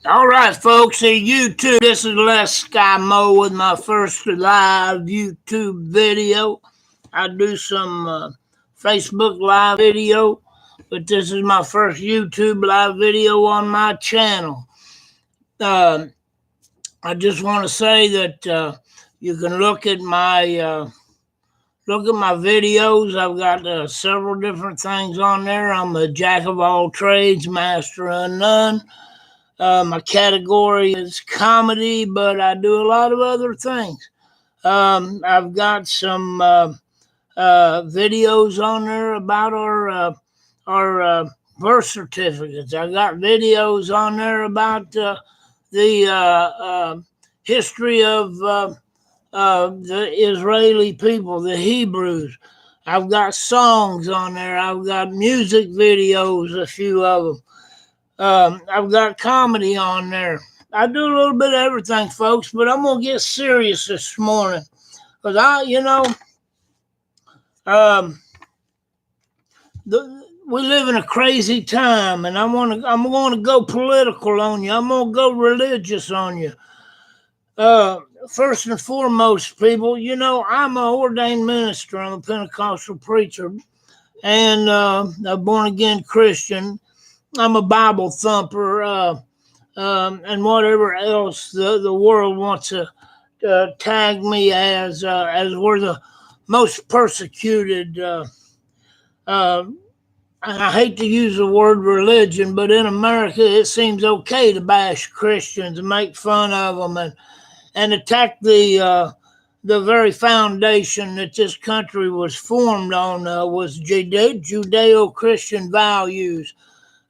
All right, folks, hey, YouTube, this is Les Skymo with my first live YouTube video. I do some Facebook live video, but this is my first YouTube live video on my channel. Uh, I just want to say that you can look at my videos. I've got several different things on there. I'm a jack of all trades, master of none. My category is comedy, but I do a lot of other things. I've got some videos on there about our birth certificates. I got videos on there about the history of the Israeli people, the Hebrews. I've got songs on there. I've got music videos, a few of them. I've got comedy on there. I do a little bit of everything, folks, but I'm gonna get serious this morning because um, we live in a crazy time, and I'm going to go political on you. I'm going to go religious on you. First and foremost, people, I'm an ordained minister. I'm a Pentecostal preacher, and a born again Christian. I'm a Bible thumper, and whatever else the world wants to tag me as we're the most persecuted. And I hate to use the word religion, but in America, it seems okay to bash Christians and make fun of them and attack the very foundation that this country was formed on was Judeo-Christian values.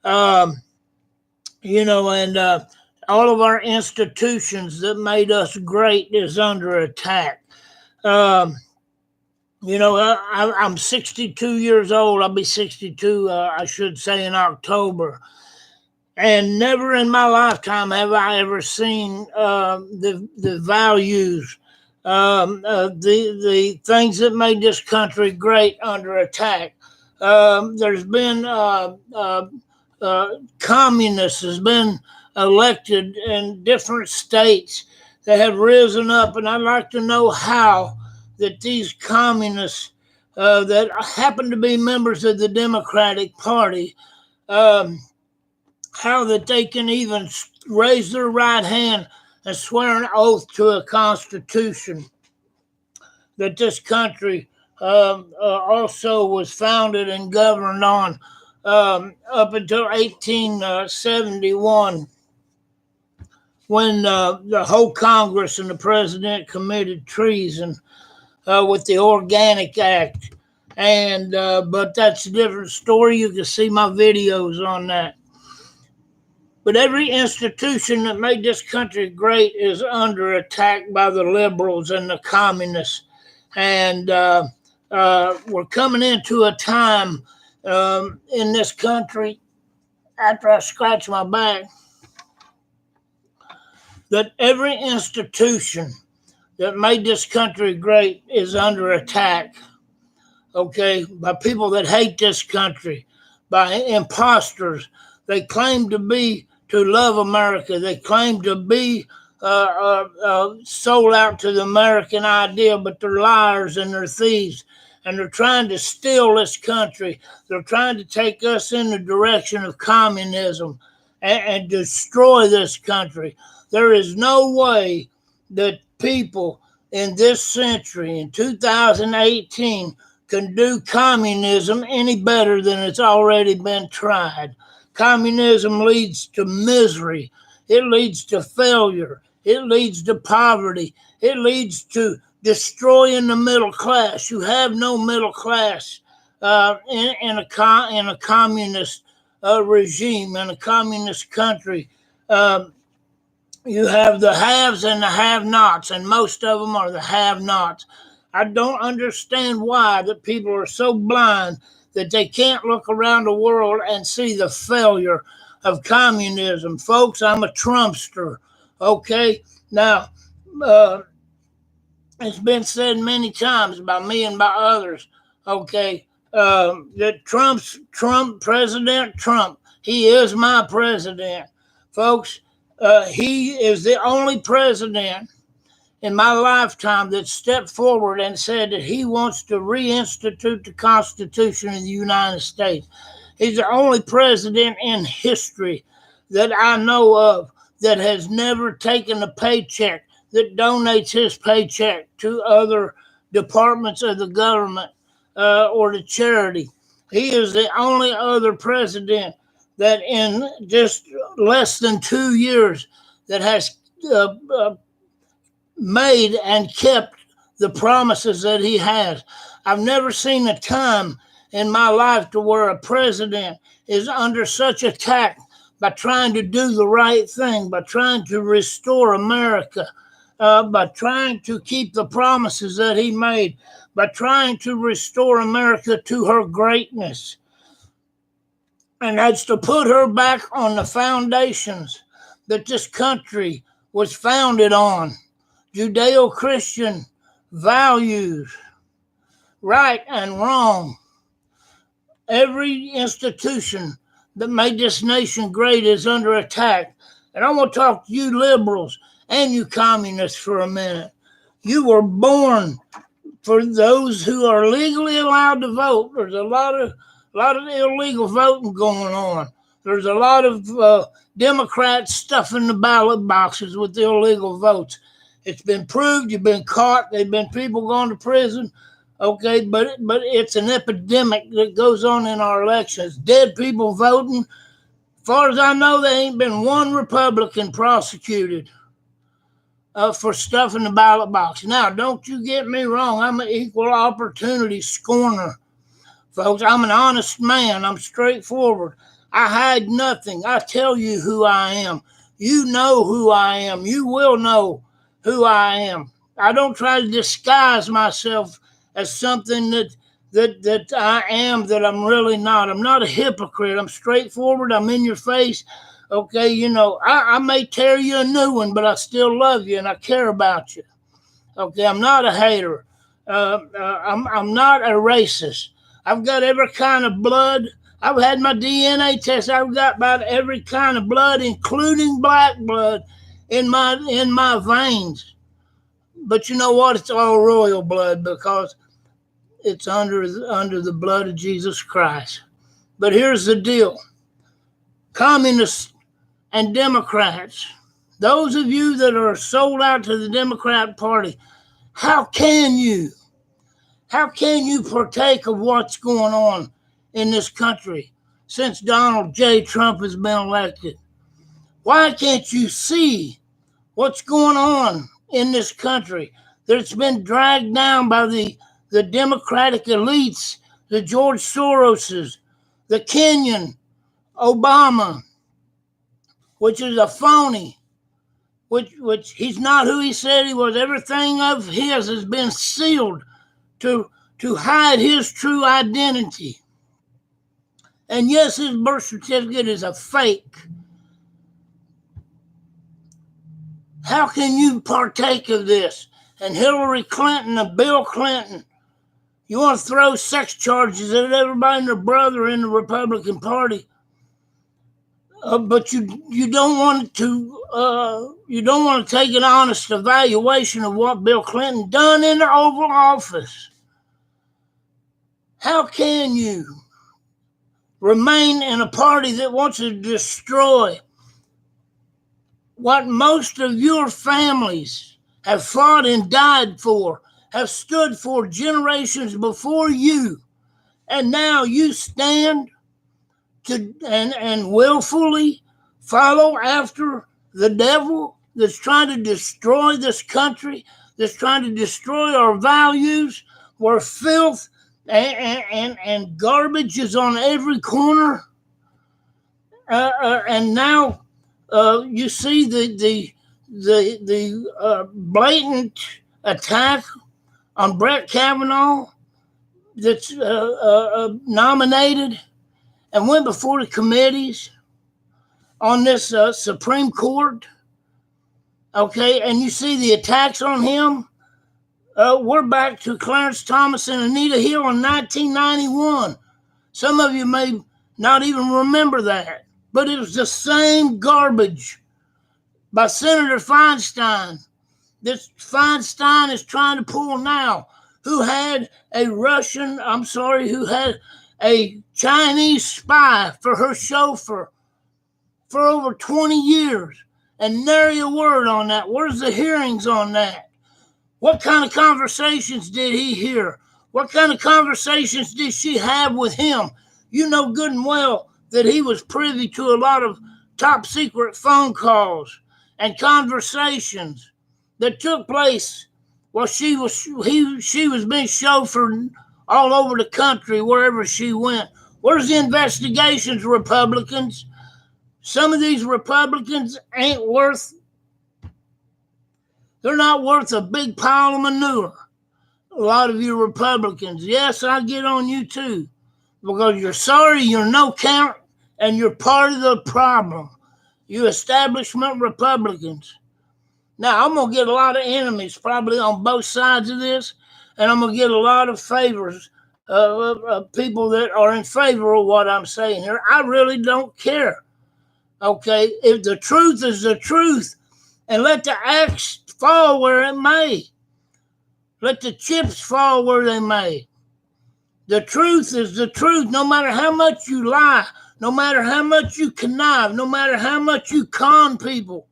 And all of our institutions that made us great is under attack. I'm 62 years old. I'll be 62, I should say, in October. And never in my lifetime have I ever seen the values, the things that made this country great under attack. There's been communists has been elected in different states that have risen up, and I'd like to know how that these communists that happen to be members of the Democratic Party, how that they can even raise their right hand and swear an oath to a constitution that this country also was founded and governed on up until 1871, when the whole Congress and the president committed treason with the Organic Act. And but that's a different story. You can see my videos on that. But every institution that made this country great is under attack by the liberals and the communists. And we're coming into a time in this country, after I scratch my back, that every institution that made this country great is under attack, okay, by people that hate this country, by imposters. They claim to love America. They claim to be sold out to the American idea, but they're liars and they're thieves. And they're trying to steal this country. They're trying to take us in the direction of communism and destroy this country. There is no way that people in this century, in 2018, can do communism any better than it's already been tried. Communism leads to misery. It leads to failure. It leads to poverty. It leads to destroying the middle class. You have no middle class in a communist regime, in a communist country. You have the haves and the have-nots, and most of them are the have-nots. I don't understand why that people are so blind that they can't look around the world and see the failure of communism. Folks, I'm a Trumpster, okay? Now, it's been said many times by me and by others, okay, that President Trump, he is my president. Folks, He is the only president in my lifetime that stepped forward and said that he wants to reinstitute the Constitution of the United States. He's the only president in history that I know of that has never taken a paycheck, that donates his paycheck to other departments of the government or to charity. He is the only other president that in just less than 2 years that has made and kept the promises that he has. I've never seen a time in my life to where a president is under such attack by trying to do the right thing, by trying to restore America, by trying to keep the promises that he made, by trying to restore America to her greatness. And that's to put her back on the foundations that this country was founded on. Judeo-Christian values, right and wrong. Every institution that made this nation great is under attack. And I want to talk to you liberals and you communists for a minute. You were born for those who are legally allowed to vote. There's a lot of illegal voting going on. There's a lot of Democrats stuffing the ballot boxes with the illegal votes. It's been proved. You've been caught. There've been people going to prison. Okay, but it's an epidemic that goes on in our elections. Dead people voting. As far as I know, there ain't been one Republican prosecuted for stuffing the ballot box. Now, don't you get me wrong. I'm an equal opportunity scorner, folks. I'm an honest man. I'm straightforward. I hide nothing. I tell you who I am. You know who I am. You will know who I am. I don't try to disguise myself as something that I am that I'm really not. I'm not a hypocrite. I'm straightforward. I'm in your face. Okay, you know, I may tear you a new one, but I still love you and I care about you. Okay, I'm not a hater. I'm not a racist. I've got every kind of blood. I've had my DNA test. I've got about every kind of blood, including black blood, in my veins. But you know what? It's all royal blood because it's under the blood of Jesus Christ. But here's the deal. Communists and Democrats, those of you that are sold out to the Democrat Party, how can you partake of what's going on in this country since Donald J. Trump has been elected? Why can't you see what's going on in this country that's been dragged down by the Democratic elites, the George Soroses, the Kenyan, Obama, which is a phony, which he's not who he said he was. Everything of his has been sealed to hide his true identity. And yes, his birth certificate is a fake. How can you partake of this? And Hillary Clinton and Bill Clinton, you want to throw sex charges at everybody and their brother in the Republican Party, but you don't want to take an honest evaluation of what Bill Clinton done in the Oval Office. How can you remain in a party that wants to destroy what most of your families have fought and died for, have stood for generations before you, and now you stand and willfully follow after the devil that's trying to destroy this country, that's trying to destroy our values, where filth and garbage is on every corner, and now you see the blatant attack on Brett Kavanaugh that's nominated and went before the committees on this Supreme Court. Okay, and you see the attacks on him. We're back to Clarence Thomas and Anita Hill in 1991. Some of you may not even remember that, but it was the same garbage by Senator Feinstein. This Feinstein is trying to pull now, who had a Chinese spy for her chauffeur for over 20 years. And nary a word on that. Where's the hearings on that? What kind of conversations did he hear? What kind of conversations did she have with him? You know good and well that he was privy to a lot of top secret phone calls and conversations that took place while she was being chauffeured all over the country wherever she went. Where's the investigations, Republicans? Some of these Republicans they're not worth a big pile of manure. A lot of you Republicans, yes, I get on you too, because you're sorry, you're no count, and you're part of the problem. You establishment Republicans. Now, I'm going to get a lot of enemies probably on both sides of this, and I'm going to get a lot of favors of people that are in favor of what I'm saying here. I really don't care. Okay, if the truth is the truth, and let the axe fall where it may. Let the chips fall where they may. The truth is the truth, no matter how much you lie, no matter how much you connive, no matter how much you con people.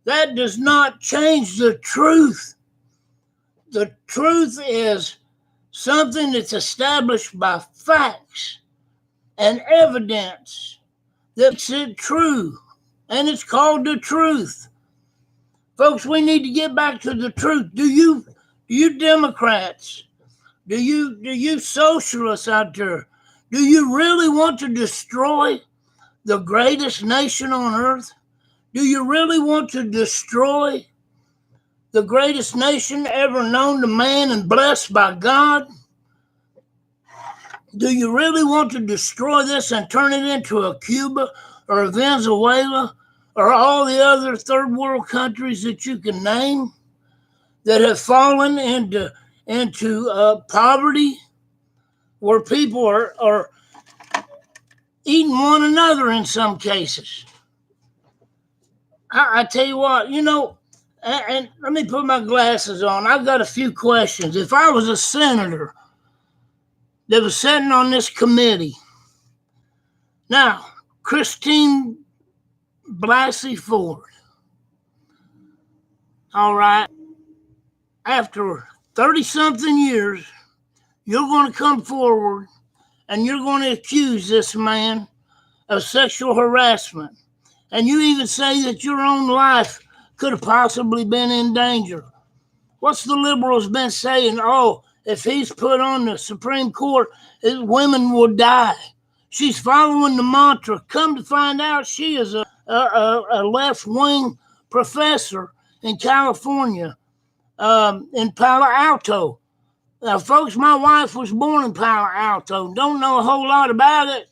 That does not change the truth. The truth is something that's established by facts and evidence that makes it true. And it's called the truth. Folks, we need to get back to the truth. Do you Democrats, do you socialists out there, do you really want to destroy the greatest nation on earth? Do you really want to destroy the greatest nation ever known to man and blessed by God? Do you really want to destroy this and turn it into a Cuba or a Venezuela or all the other third world countries that you can name that have fallen into poverty, where people are eating one another in some cases? I tell you what, and let me put my glasses on. I've got a few questions. If I was a senator that was sitting on this committee, now, Christine Blasey Ford, all right, after 30-something years, you're going to come forward and you're going to accuse this man of sexual harassment. And you even say that your own life could have possibly been in danger. What's the liberals been saying? Oh, if he's put on the Supreme Court, women will die. She's following the mantra. Come to find out, she is a left-wing professor in California, in Palo Alto. Now, folks, my wife was born in Palo Alto. Don't know a whole lot about it.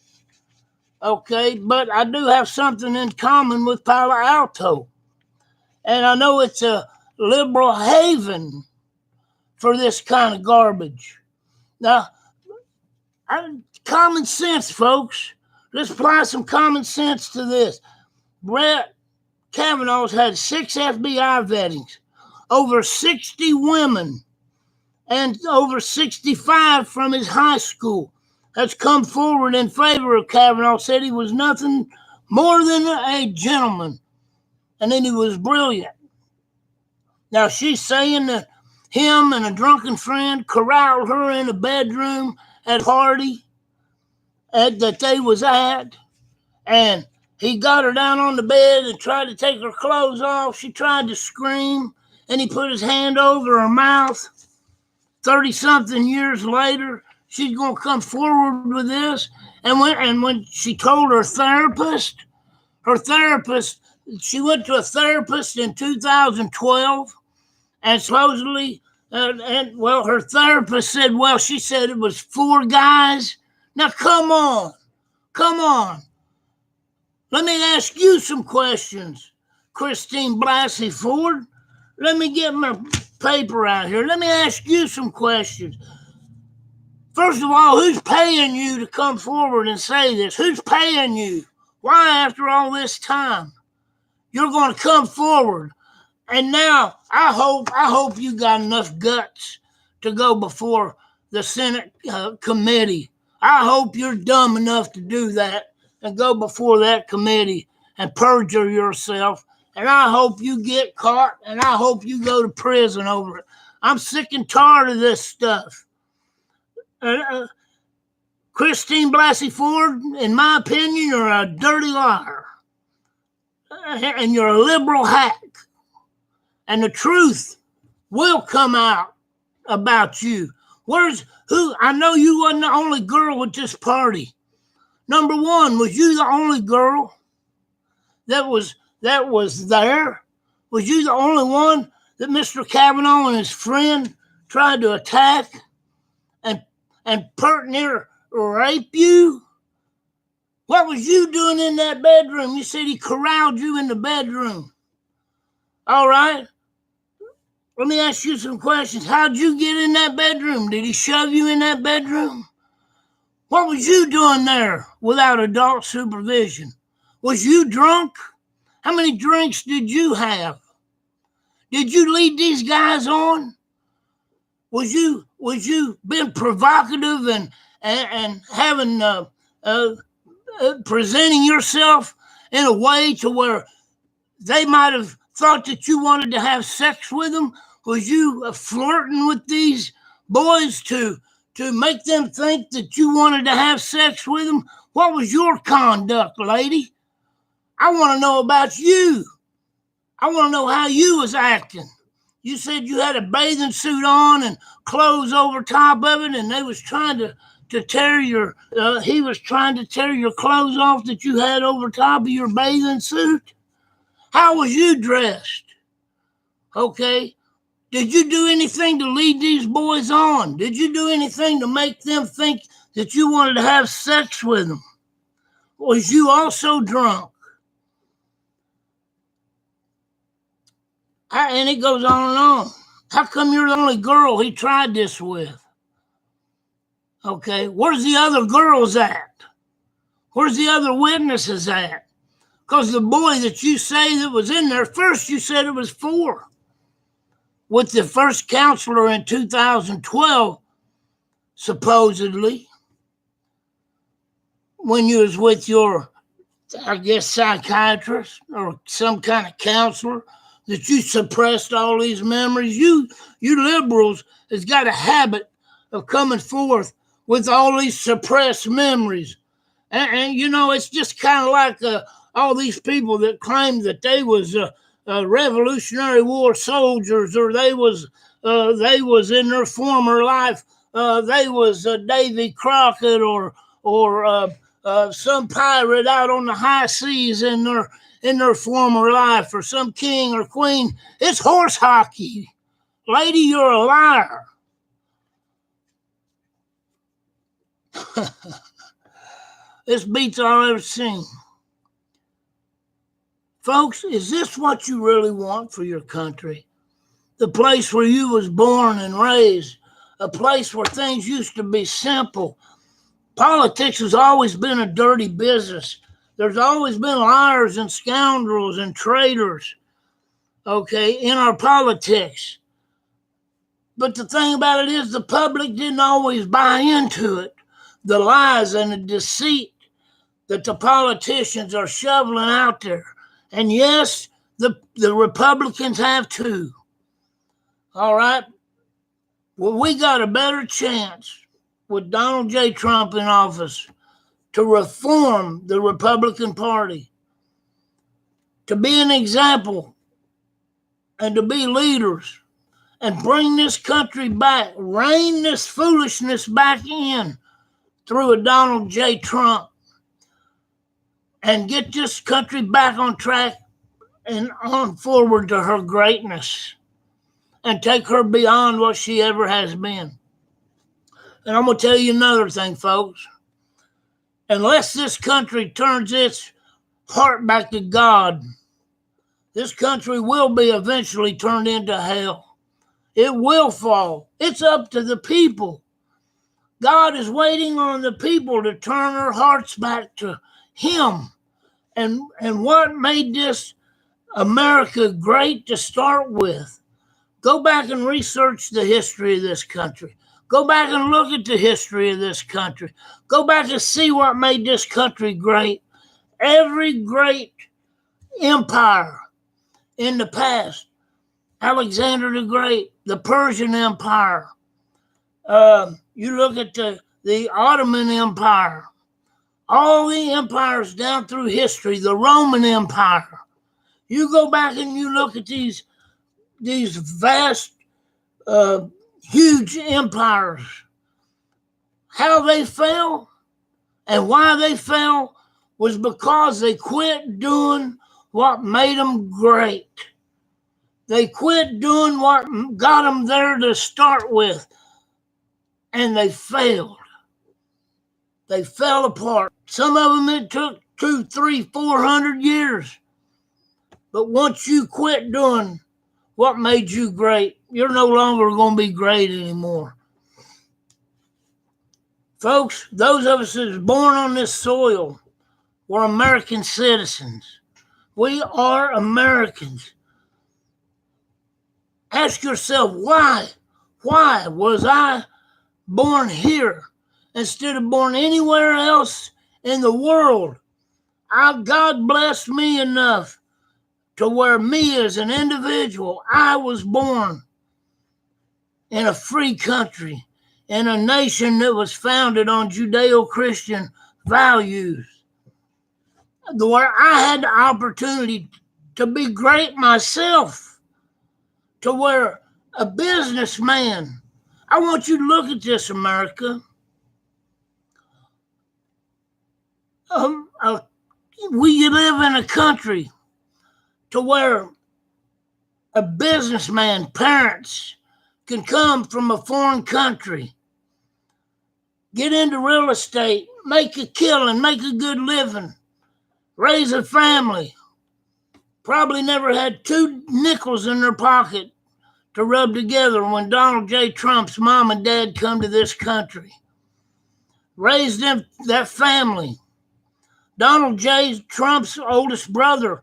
Okay, but I do have something in common with Palo Alto. And I know it's a liberal haven for this kind of garbage. Now, common sense, folks. Let's apply some common sense to this. Brett Kavanaugh's had 6 FBI vettings, over 60 women, and over 65 from his high school has come forward in favor of Kavanaugh, said he was nothing more than a gentleman, and then he was brilliant. Now, she's saying that him and a drunken friend corralled her in a bedroom at a party that they was at, and he got her down on the bed and tried to take her clothes off. She tried to scream, and he put his hand over her mouth. 30-something years later, she's going to come forward with this. And when she told her therapist, she went to a therapist in 2012, and supposedly, her therapist said, she said it was 4 guys. Now, come on. Let me ask you some questions, Christine Blasey Ford. Let me get my paper out here. Let me ask you some questions. First of all, who's paying you to come forward and say this? Who's paying you? Why, after all this time? You're going to come forward. And now I hope you got enough guts to go before the Senate committee. I hope you're dumb enough to do that and go before that committee and perjure yourself. And I hope you get caught, and I hope you go to prison over it. I'm sick and tired of this stuff. Christine Blasey Ford, in my opinion, you're a dirty liar. And you're a liberal hack. And the truth will come out about you. I know you wasn't the only girl at this party. Number one, was you the only girl that was there? Was you the only one that Mr. Kavanaugh and his friend tried to attack and pert near rape you? What was you doing in that bedroom? You said he corralled you in the bedroom. All right. Let me ask you some questions. How'd you get in that bedroom? Did he shove you in that bedroom? What was you doing there without adult supervision? Was you drunk? How many drinks did you have? Did you lead these guys on? Was you being provocative and having presenting yourself in a way to where they might have thought that you wanted to have sex with them? Was you flirting with these boys to make them think that you wanted to have sex with them? What was your conduct, lady? I want to know about you. I want to know how you was acting. You said you had a bathing suit on and clothes over top of it, and they was trying to tear he was trying to tear your clothes off that you had over top of your bathing suit. How was you dressed? Okay. Did you do anything to lead these boys on? Did you do anything to make them think that you wanted to have sex with them? Was you also drunk? And it goes on and on. How come you're the only girl he tried this with? Okay, where's the other girls at? Where's the other witnesses at? Because the boy that you say that was in there, first you said it was 4. With the first counselor in 2012, supposedly, when you was with your, I guess, psychiatrist or some kind of counselor, that you suppressed all these memories. You liberals has got a habit of coming forth with all these suppressed memories. And you know, it's just kind of like all these people that claim that they was Revolutionary War soldiers, or they was in their former life, they was Davy Crockett or some pirate out on the high seas in their former life, or some king or queen. It's horse hockey. Lady, you're a liar. This beats all I've ever seen. Folks, is this what you really want for your country? The place where you was born and raised, a place where things used to be simple. Politics has always been a dirty business. There's always been liars and scoundrels and traitors, okay, in our politics. But the thing about it is the public didn't always buy into it. The lies and the deceit that the politicians are shoveling out there. And yes, the Republicans have too. All right? Well, we got a better chance with Donald J. Trump in office to reform the Republican Party, to be an example, and to be leaders, and bring this country back, rein this foolishness back in through a Donald J. Trump, and get this country back on track and on forward to her greatness, and take her beyond what she ever has been. And I'm going to tell you another thing, folks. Unless this country turns its heart back to God, this country will be eventually turned into hell. It will fall. It's up to the people. God is waiting on the people to turn their hearts back to Him. And what made this America great to start with? Go back and research the history of this country. Go back and look at the history of this country. Go back and see what made this country great. Every great empire in the past, Alexander the Great, the Persian Empire, you look at the Ottoman Empire, all the empires down through history, the Roman Empire. You go back and you look at these vast, huge empires, how they fell and why they fell was because they quit doing what made them great. They quit doing what got them there to start with, and they failed. They fell apart. Some of them it took 200, 300, 400 years. But once you quit doing what made you great, you're no longer going to be great anymore. Folks, those of us that are born on this soil were American citizens. We are Americans. Ask yourself, why? Why was I born here instead of born anywhere else in the world? God blessed me enough to where me as an individual, I was born in a free country, in a nation that was founded on Judeo-Christian values, where I had the opportunity to be great myself, to where a businessman, I want you to look at this, America. We live in a country to where a businessman, parents, can come from a foreign country, get into real estate, make a killing, make a good living, raise a family, probably never had 2 nickels in their pocket to rub together when Donald J. Trump's mom and dad come to this country. Raised that family. Donald J. Trump's oldest brother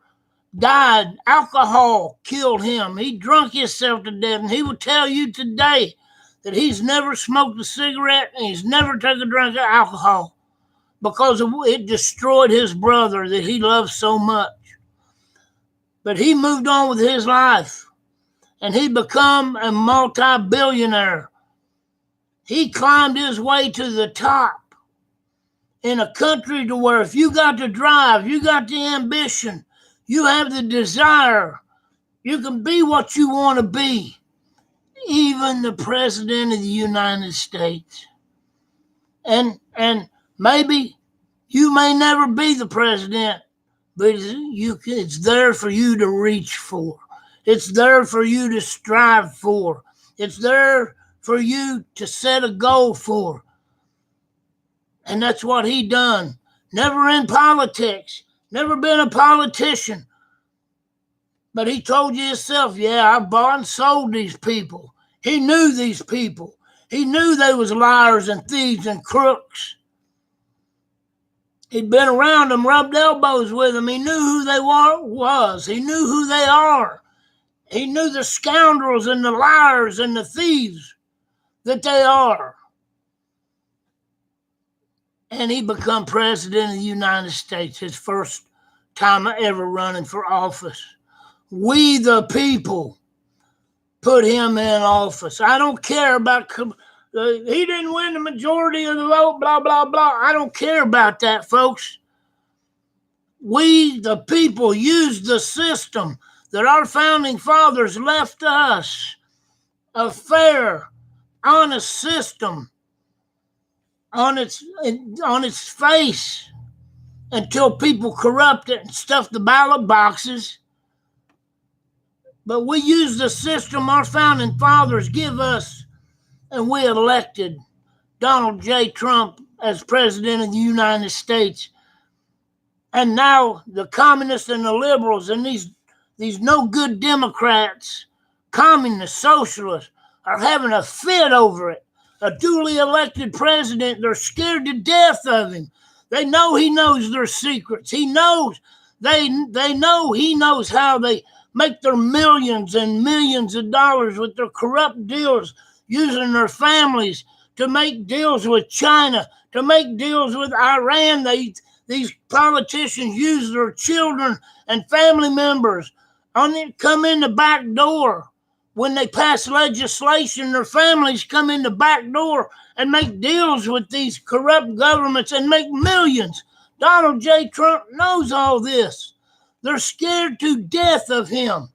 died. Alcohol killed him. He drunk himself to death, and he will tell you today that he's never smoked a cigarette and he's never taken a drink of alcohol because it destroyed his brother that he loved so much. But he moved on with his life, and he became a multi-billionaire. He climbed his way to the top in a country to where if you got the drive, you got the ambition, you have the desire, you can be what you want to be. Even the President of the United States. And maybe you may never be the president, but it's there for you to reach for. It's there for you to strive for. It's there for you to set a goal for. And that's what he done. Never in politics, never been a politician. But he told you himself, yeah, I bought and sold these people. He knew these people. He knew they was liars and thieves and crooks. He'd been around them, rubbed elbows with them. He knew who they was. He knew who they are. He knew the scoundrels and the liars and the thieves that they are. And he become president of the United States, his first time ever running for office. We the people put him in office. I don't care about, he didn't win the majority of the vote, blah, blah, blah. I don't care about that, folks. We the people used the system that our founding fathers left us, a fair, honest system on its face until people corrupt it and stuff the ballot boxes. But we use the system our founding fathers give us, and we elected Donald J. Trump as president of the United States. And now the communists and the liberals and these no good Democrats, communists, socialists, are having a fit over it. A duly elected president, they're scared to death of him. They know he knows their secrets. He knows They know he knows how they make their millions and millions of dollars with their corrupt deals, using their families to make deals with China, to make deals with Iran. These politicians use their children and family members come in the back door. When they pass legislation, their families come in the back door and make deals with these corrupt governments and make millions. Donald J. Trump knows all this. They're scared to death of him.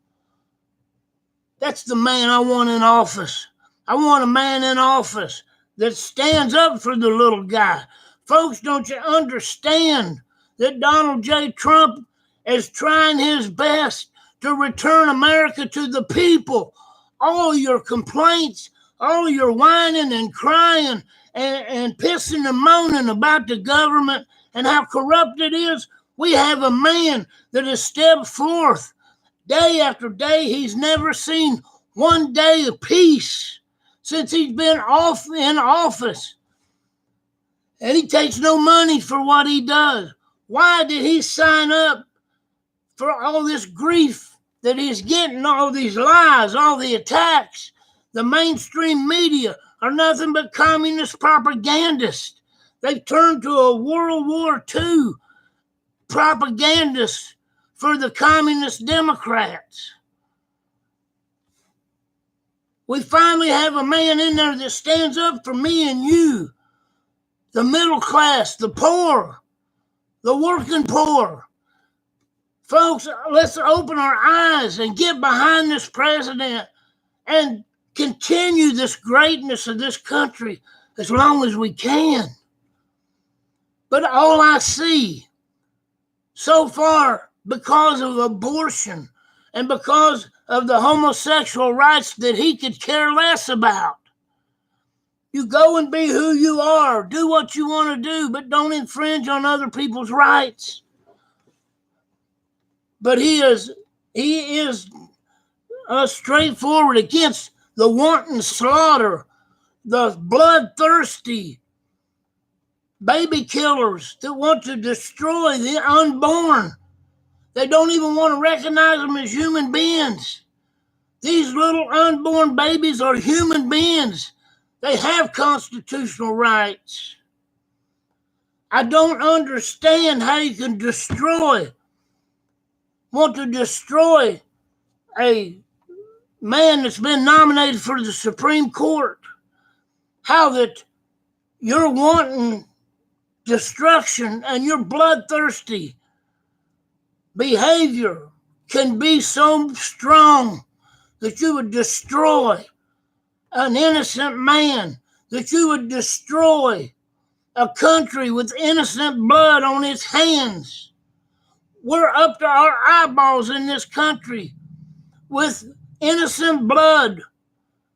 That's the man I want in office. I want a man in office that stands up for the little guy. Folks, don't you understand that Donald J. Trump is trying his best to return America to the people? All your complaints, all your whining and crying and pissing and moaning about the government and how corrupt it is, we have a man that has stepped forth day after day. He's never seen one day of peace since he's been in office. And he takes no money for what he does. Why did he sign up for all this grief that he's getting, all these lies, all the attacks? The mainstream media are nothing but communist propagandists. They've turned to a World War II propagandist for the communist Democrats. We finally have a man in there that stands up for me and you, the middle class, the poor, the working poor. Folks, let's open our eyes and get behind this president and continue this greatness of this country as long as we can. But all I see so far, because of abortion and because of the homosexual rights that he could care less about. You go and be who you are. Do what you want to do, but don't infringe on other people's rights. But he is straightforward against the wanton slaughter, the bloodthirsty baby killers that want to destroy the unborn. They don't even want to recognize them as human beings. These little unborn babies are human beings. They have constitutional rights. I don't understand how you can want to destroy a man that's been nominated for the Supreme Court. How that you're wanting destruction and your bloodthirsty behavior can be so strong that you would destroy an innocent man, that you would destroy a country with innocent blood on its hands. We're up to our eyeballs in this country with innocent blood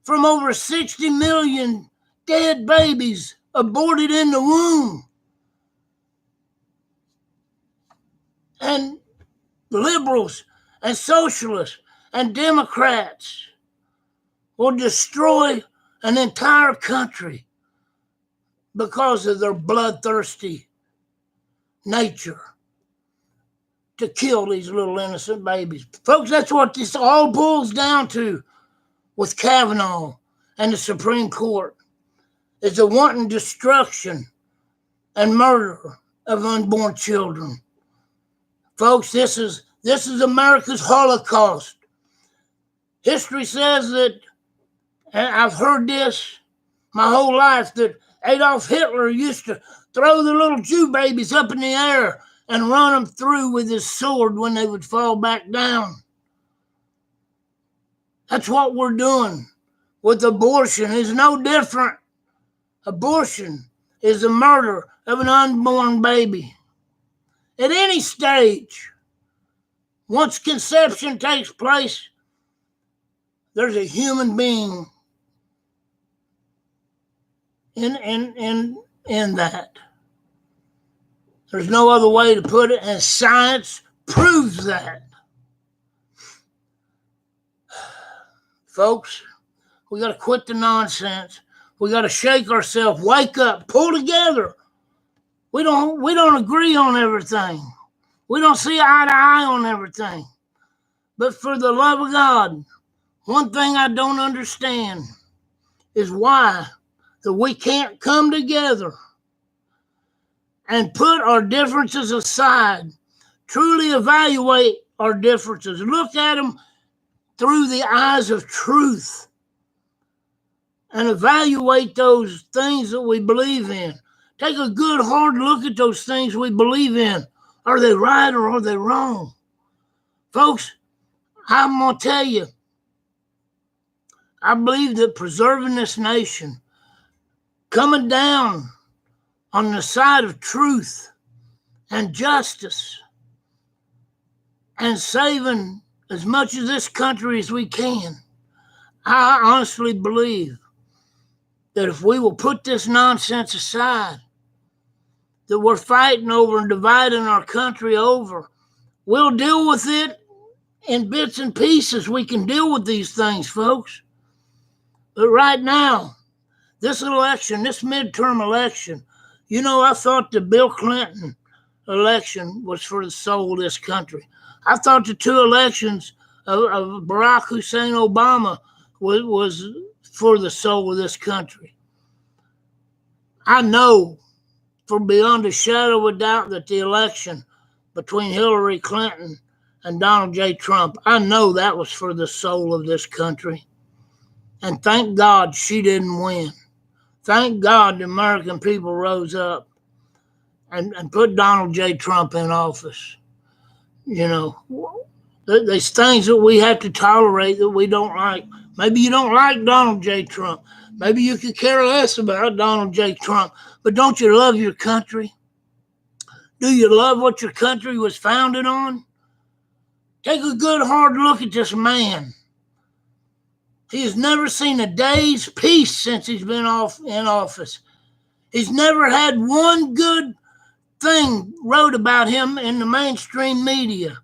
from over 60 million dead babies aborted in the womb. And liberals and socialists and Democrats will destroy an entire country because of their bloodthirsty nature to kill these little innocent babies. Folks, that's what this all boils down to with Kavanaugh and the Supreme Court, is the wanton destruction and murder of unborn children. Folks, this is America's Holocaust. History says that, and I've heard this my whole life, that Adolf Hitler used to throw the little Jew babies up in the air and run them through with his sword when they would fall back down. That's what we're doing with abortion. It's no different. Abortion is the murder of an unborn baby. At any stage, once conception takes place, there's a human being in that. There's no other way to put it, and science proves that. Folks, we got to quit the nonsense. We got to shake ourselves, wake up, pull together. We don't agree on everything. We don't see eye to eye on everything. But for the love of God, one thing I don't understand is why that we can't come together and put our differences aside, truly evaluate our differences, look at them through the eyes of truth, and evaluate those things that we believe in. Take a good hard look at those things we believe in. Are they right or are they wrong? Folks, I'm going to tell you, I believe that preserving this nation, coming down on the side of truth and justice, and saving as much of this country as we can, I honestly believe that if we will put this nonsense aside, that we're fighting over and dividing our country over, we'll deal with it in bits and pieces. We can deal with these things, folks. But right now, this election, this midterm election, I thought the Bill Clinton election was for the soul of this country. I thought the two elections of Barack Hussein Obama was for the soul of this country. I know for beyond a shadow of a doubt that the election between Hillary Clinton and Donald J. Trump, I know that was for the soul of this country. And thank God she didn't win. Thank God the American people rose up and put Donald J. Trump in office. There's things that we have to tolerate that we don't like. Maybe you don't like Donald J. Trump. Maybe you could care less about Donald J. Trump. But don't you love your country? Do you love what your country was founded on? Take a good hard look at this man. He has never seen a day's peace since he's been in office. He's never had one good thing wrote about him in the mainstream media.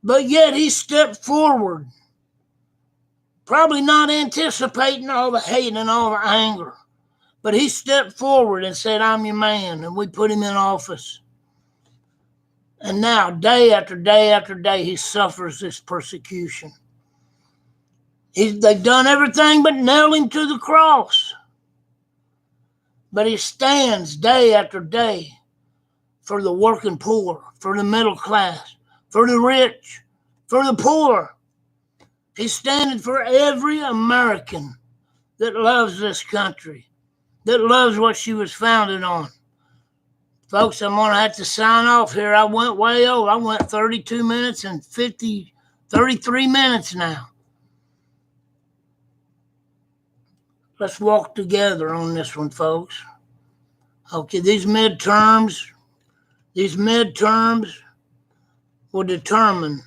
But yet he stepped forward, probably not anticipating all the hate and all the anger. But he stepped forward and said, I'm your man, and we put him in office. And now, day after day after day, he suffers this persecution. They've done everything but nail him to the cross. But he stands day after day for the working poor, for the middle class, for the rich, for the poor. He's standing for every American that loves this country, that loves what she was founded on. Folks, I'm going to have to sign off here. I went way over. I went 32 minutes and 33 minutes now. Let's walk together on this one, folks. Okay, these midterms will determine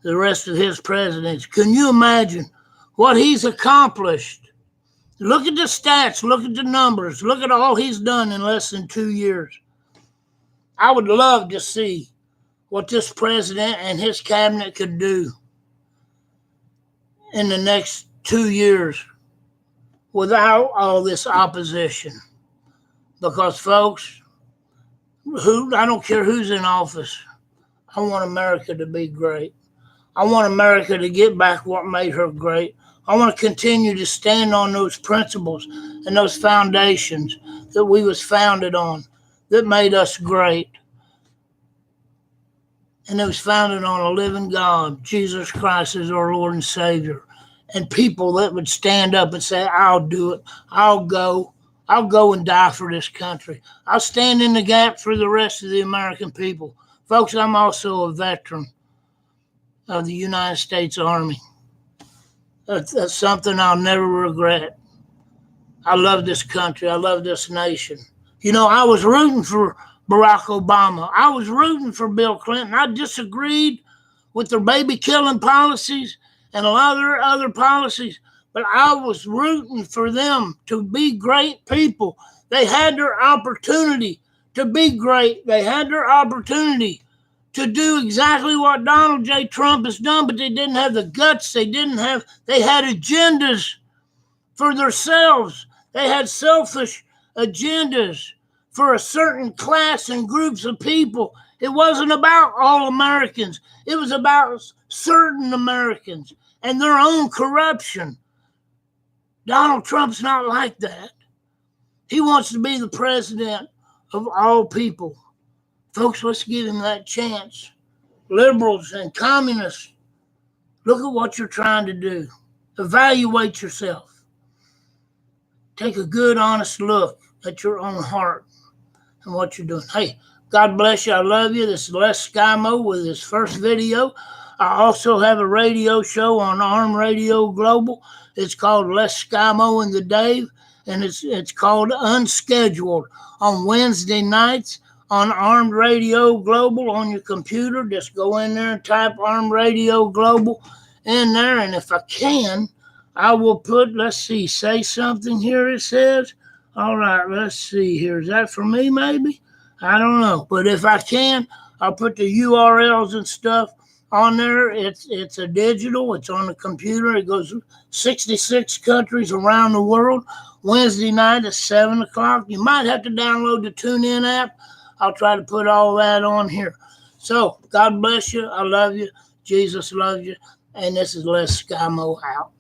the rest of his presidency. Can you imagine what he's accomplished? Look at the stats, look at the numbers, look at all he's done in less than 2 years. I would love to see what this president and his cabinet could do in the next 2 years without all this opposition. Because, folks, I don't care who's in office, I want America to be great. I want America to get back what made her great. I want to continue to stand on those principles and those foundations that we was founded on, that made us great. And it was founded on a living God, Jesus Christ as our Lord and Savior. And people that would stand up and say, I'll do it. I'll go and die for this country. I'll stand in the gap for the rest of the American people. Folks, I'm also a veteran of the United States Army. That's something I'll never regret. I love this country. I love this nation. I was rooting for Barack Obama. I was rooting for Bill Clinton. I disagreed with their baby-killing policies and a lot of their other policies, but I was rooting for them to be great people. They had their opportunity to be great. They had their opportunity to do exactly what Donald J. Trump has done, but they didn't have the guts. They had agendas for themselves. They had selfish agendas for a certain class and groups of people. It wasn't about all Americans. It was about certain Americans and their own corruption. Donald Trump's not like that. He wants to be the president of all people. Folks, let's give him that chance. Liberals and communists, look at what you're trying to do. Evaluate yourself. Take a good, honest look at your own heart and what you're doing. Hey, God bless you. I love you. This is Les Skymo with his first video. I also have a radio show on Arm Radio Global. It's called Les Skymo and the Dave, and it's called Unscheduled on Wednesday nights on Armed Radio Global on your computer. Just go in there and type Armed Radio Global in there, and if I can, I will put, let's see, say something here it says. All right, let's see here. Is that for me maybe? I don't know. But if I can, I'll put the URLs and stuff on there. It's a digital. It's on the computer. It goes 66 countries around the world. Wednesday night at 7 o'clock. You might have to download the TuneIn app. I'll try to put all that on here. So, God bless you. I love you. Jesus loves you. And this is Les Skymo out.